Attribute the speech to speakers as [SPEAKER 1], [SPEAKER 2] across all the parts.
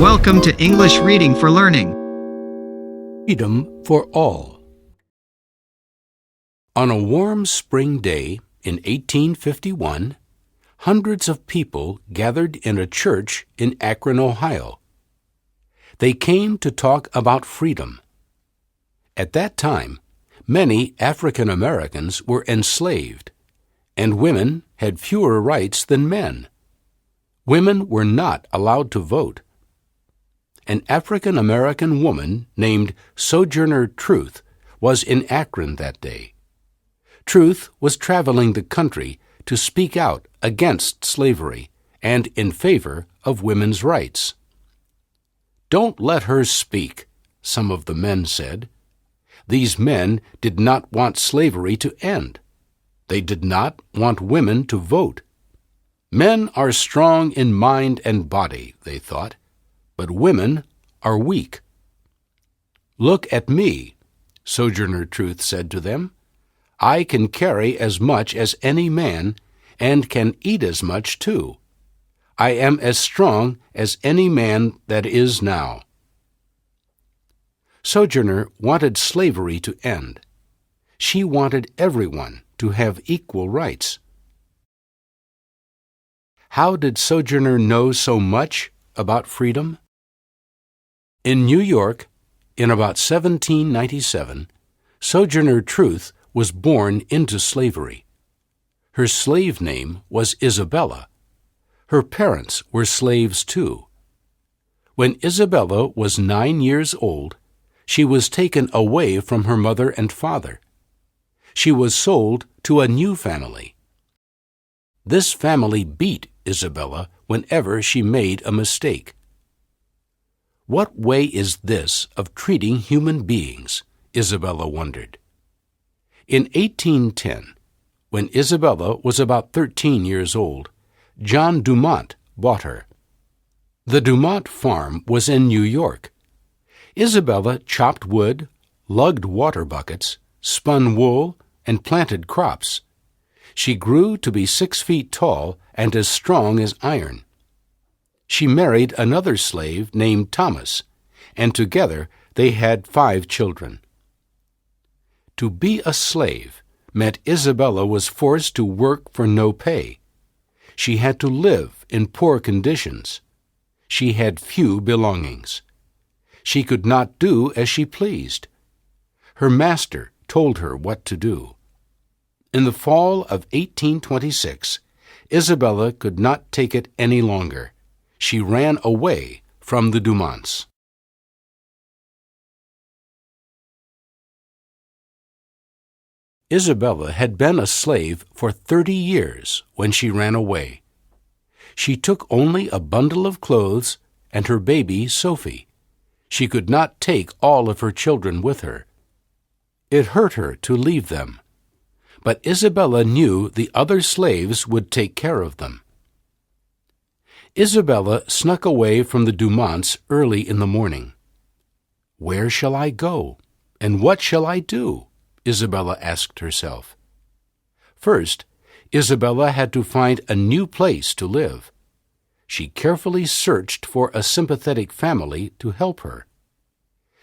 [SPEAKER 1] Welcome to English Reading for Learning.
[SPEAKER 2] Freedom for all. On a warm spring day in 1851, hundreds of people gathered in a church in Akron, Ohio. They came to talk about freedom. At that time, many African Americans were enslaved, and women had fewer rights than men. Women were not allowed to vote. An African American woman named Sojourner Truth was in Akron that day. Truth was traveling the country to speak out against slavery and in favor of women's rights. "Don't let her speak," some of the men said. These men did not want slavery to end. They did not want women to vote. Men are strong in mind and body, they thought, but women are weak. "Look at me," Sojourner Truth said to them. "I can carry as much as any man and can eat as much too. I am as strong as any man that is now." Sojourner wanted slavery to end. She wanted everyone to have equal rights. How did Sojourner know so much about freedom? In New York, in about 1797, Sojourner Truth was born into slavery. Her slave name was Isabella. Her parents were slaves too. When Isabella was 9 years old, she was taken away from her mother and father. She was sold to a new family. This family beat Isabella whenever she made a mistake. What way is this of treating human beings? Isabella wondered. In 1810, when Isabella was about 13 years old, John Dumont bought her. The Dumont farm was in New York. Isabella chopped wood, lugged water buckets, spun wool, and planted crops. She grew to be 6 feet tall and as strong as iron. She married another slave named Thomas, and together they had 5 children. To be a slave meant Isabella was forced to work for no pay. She had to live in poor conditions. She had few belongings. She could not do as she pleased. Her master told her what to do. In the fall of 1826, Isabella could not take it any longer. She ran away from the Dumonts. Isabella had been a slave for 30 years when she ran away. She took only a bundle of clothes and her baby, Sophie. She could not take all of her children with her. It hurt her to leave them. But Isabella knew the other slaves would take care of them. Isabella snuck away from the Dumonts early in the morning. "Where shall I go, and what shall I do?" Isabella asked herself. First, Isabella had to find a new place to live. She carefully searched for a sympathetic family to help her.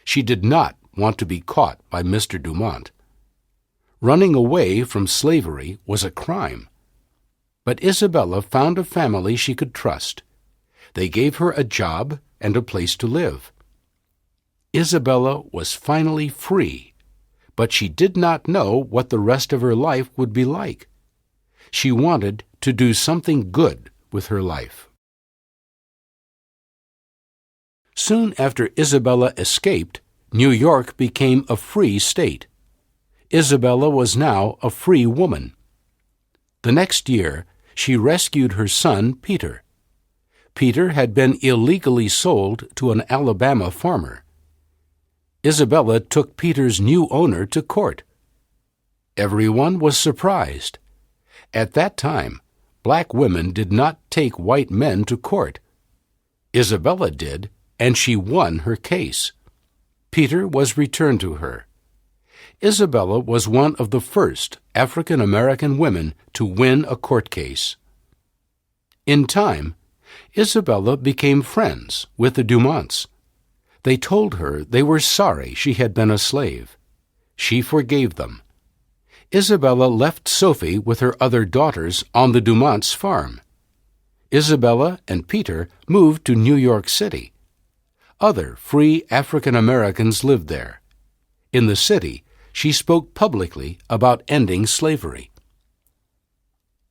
[SPEAKER 2] She did not want to be caught by Mr. Dumont. Running away from slavery was a crime. But Isabella found a family she could trust. They gave her a job and a place to live. Isabella was finally free, but she did not know what the rest of her life would be like. She wanted to do something good with her life. Soon after Isabella escaped, New York became a free state. Isabella was now a free woman. The next year, she rescued her son, Peter. Peter had been illegally sold to an Alabama farmer. Isabella took Peter's new owner to court. Everyone was surprised. At that time, black women did not take white men to court. Isabella did, and she won her case. Peter was returned to her. Isabella was one of the first African American women to win a court case. In time, Isabella became friends with the Dumonts. They told her they were sorry she had been a slave. She forgave them. Isabella left Sophie with her other daughters on the Dumonts' farm. Isabella and Peter moved to New York City. Other free African Americans lived there. In the city, she spoke publicly about ending slavery.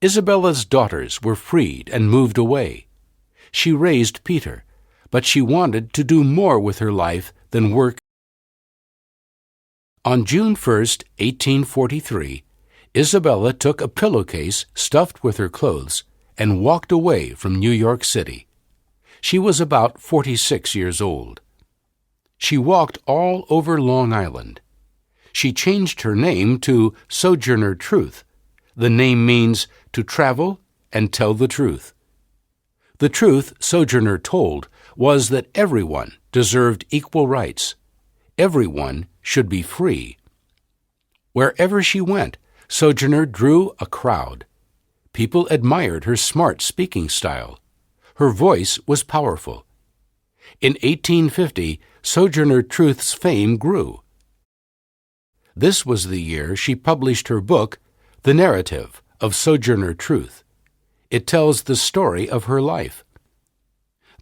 [SPEAKER 2] Isabella's daughters were freed and moved away. She raised Peter, but she wanted to do more with her life than work. On June 1, 1843, Isabella took a pillowcase stuffed with her clothes and walked away from New York City. She was about 46 years old. She walked all over Long Island. She changed her name to Sojourner Truth. The name means to travel and tell the truth. The truth Sojourner told was that everyone deserved equal rights. Everyone should be free. Wherever she went, Sojourner drew a crowd. People admired her smart speaking style. Her voice was powerful. In 1850, Sojourner Truth's fame grew. This was the year she published her book, The Narrative of Sojourner Truth. It tells the story of her life.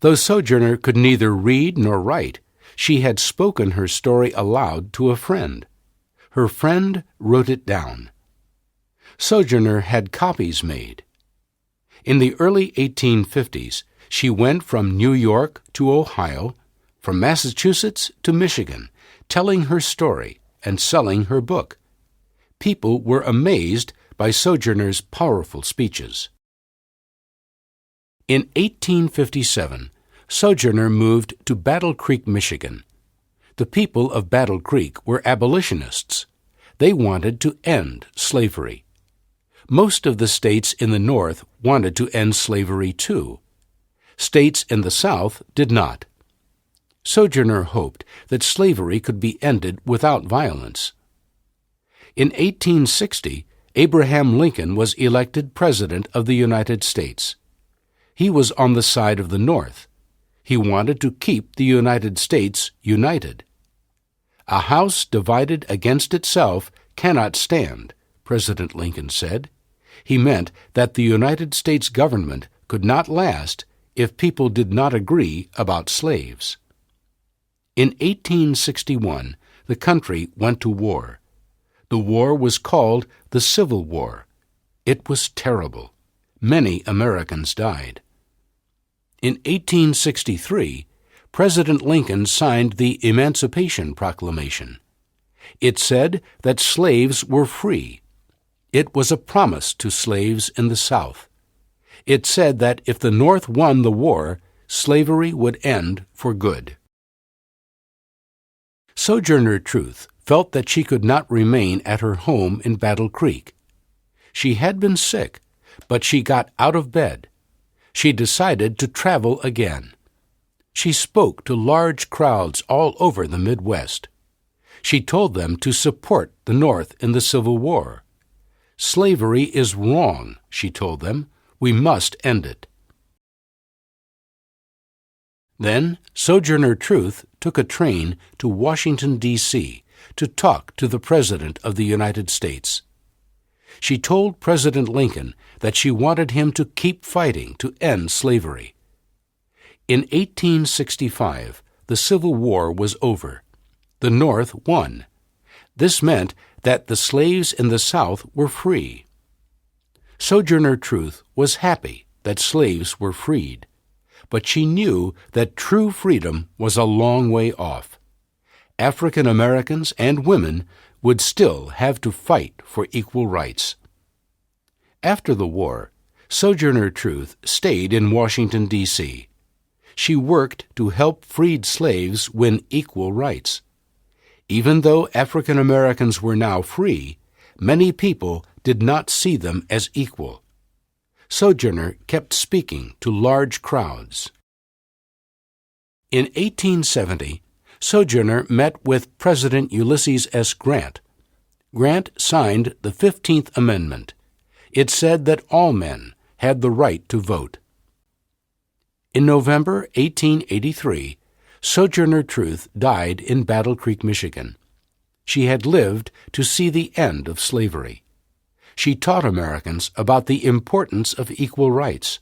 [SPEAKER 2] Though Sojourner could neither read nor write, she had spoken her story aloud to a friend. Her friend wrote it down. Sojourner had copies made. In the early 1850s, she went from New York to Ohio, from Massachusetts to Michigan, telling her story and selling her book. People were amazed by Sojourner's powerful speeches. In 1857, Sojourner moved to Battle Creek, Michigan. The people of Battle Creek were abolitionists. They wanted to end slavery. Most of the states in the North wanted to end slavery too. States in the South did not. Sojourner hoped that slavery could be ended without violence. In 1860, Abraham Lincoln was elected President of the United States. He was on the side of the North. He wanted to keep the United States united. A house divided against itself cannot stand, President Lincoln said. He meant that the United States government could not last if people did not agree about slaves. In 1861, the country went to war. The war was called the Civil War. It was terrible. Many Americans died. In 1863, President Lincoln signed the Emancipation Proclamation. It said that slaves were free. It was a promise to slaves in the South. It said that if the North won the war, slavery would end for good. Sojourner Truth felt that she could not remain at her home in Battle Creek. She had been sick, but she got out of bed. She decided to travel again. She spoke to large crowds all over the Midwest. She told them to support the North in the Civil War. Slavery is wrong, she told them. We must end it. Then Sojourner Truth took a train to Washington, D.C., to talk to the President of the United States. She told President Lincoln that she wanted him to keep fighting to end slavery. In 1865, the Civil War was over. The North won. This meant that the slaves in the South were free. Sojourner Truth was happy that slaves were freed, but she knew that true freedom was a long way off. African Americans and women would still have to fight for equal rights. After the war, Sojourner Truth stayed in Washington, D.C. She worked to help freed slaves win equal rights. Even though African Americans were now free, many people did not see them as equal. Sojourner kept speaking to large crowds. In 1870, Sojourner met with President Ulysses S. Grant. Grant signed the 15th Amendment. It said that all men had the right to vote. In November 1883, Sojourner Truth died in Battle Creek, Michigan. She had lived to see the end of slavery. She taught Americans about the importance of equal rights.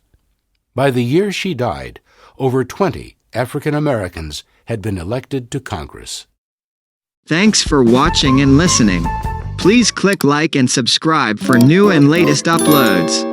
[SPEAKER 2] By the year she died, over 20 African Americans had been elected to Congress.
[SPEAKER 1] Thanks for watching and listening. Please click like and subscribe for new and latest uploads.